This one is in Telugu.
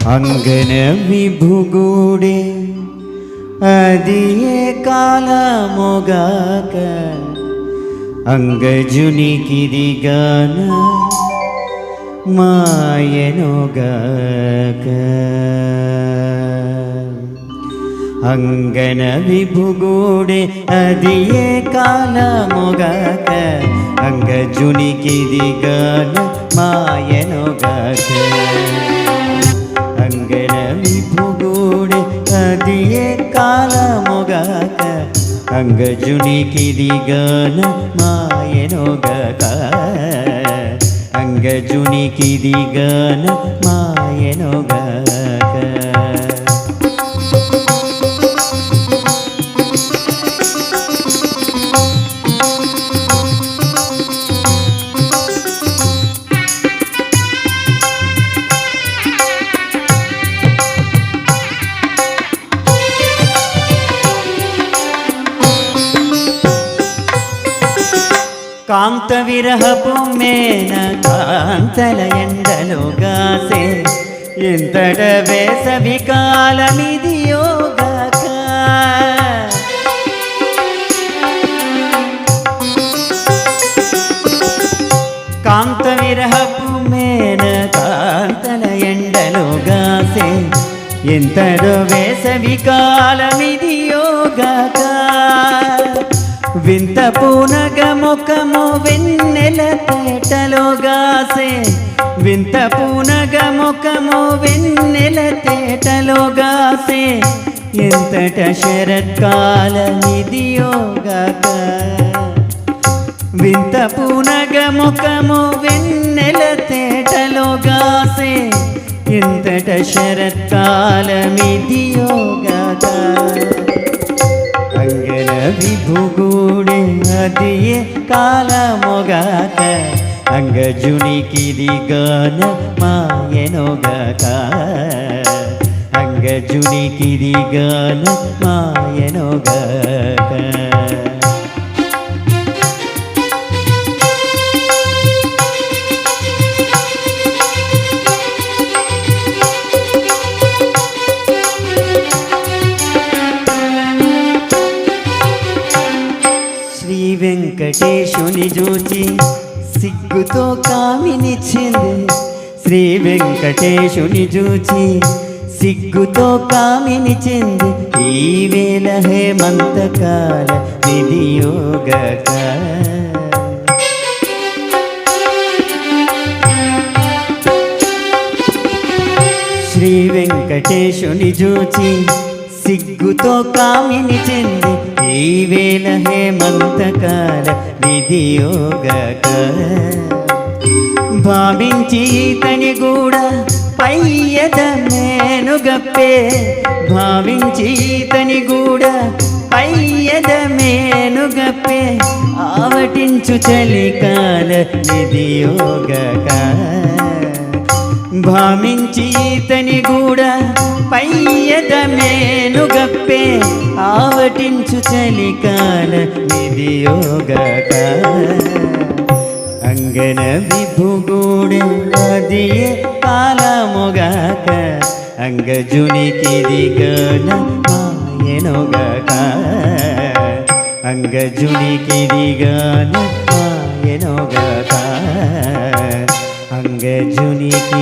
అంగన విభుగుడే అది ఏ కాలముగాక అంగజునికిదిగాన మాయనుగాక అంగన విభుగుడే అది ఏ కాలముగాక అంగజునికిదిగాన మాయనుగాక అంగన విభుగుడే అది ఏ కాలముగాక అంగజునికిదిగాన మాయనుగాక అంగజునికిదిగాన మాయనుగాక కాంత విరహపు మేన కాంతల ఎండలుగాసే ఎంతట వేసవి కాలమిదియోగాక కాంత విరహపు మేన కాంతల ఎండలుగాసే ఎంతటో వేసవి కాలమిదియోగాక వింత పూనగ ముఖము వెన్నెల తేటలోగాసే వింత పూనగ ముఖము వెన్నెల తేటలోగాసే ఎంతట శరత్కాలమిదియోగాక వింత పూనగ ముఖము వెన్నెల తేటలోగాసే ఎంతట శరత్కాలమిదియోగాక అంగన విభుగుడే అది ఏ కాలముగాక అంగజునికిదిగాన మాయనుగాక అంగజునికిదిగాన మాయనుగాక శ్రీ వెంకటేశుని చూచి సిగ్గుతో కామినిచ్చింది శ్రీ వెంకటేశుని చూచి సిగ్గుతో కామినిచ్చింది ఈ వేళ హేమంతకాల విధియోగక శ్రీ వెంకటేశుని చూచి సిగ్గుతో కామినిచ్చింది ఈ వేళ హేమంతకాల విధియోగక భావించి ఇతని కూడా పయ్యద మేనుగప్పే భావించి ఇతని కూడా పయ్యద మేనుగప్పే ఆవటించు చలికాల విధియోగక భావించి ఇతని కూడా పయ్యద మేనుగప్పే ఆవటించు చలికాల విధియోగక అంగన విభుగుడే అది ఏ కాలముగాక అంగజునికిదిగాన మాయనుగాక అంగజునికిదిగాన మాయనుగాక అంగజునికిదిగాన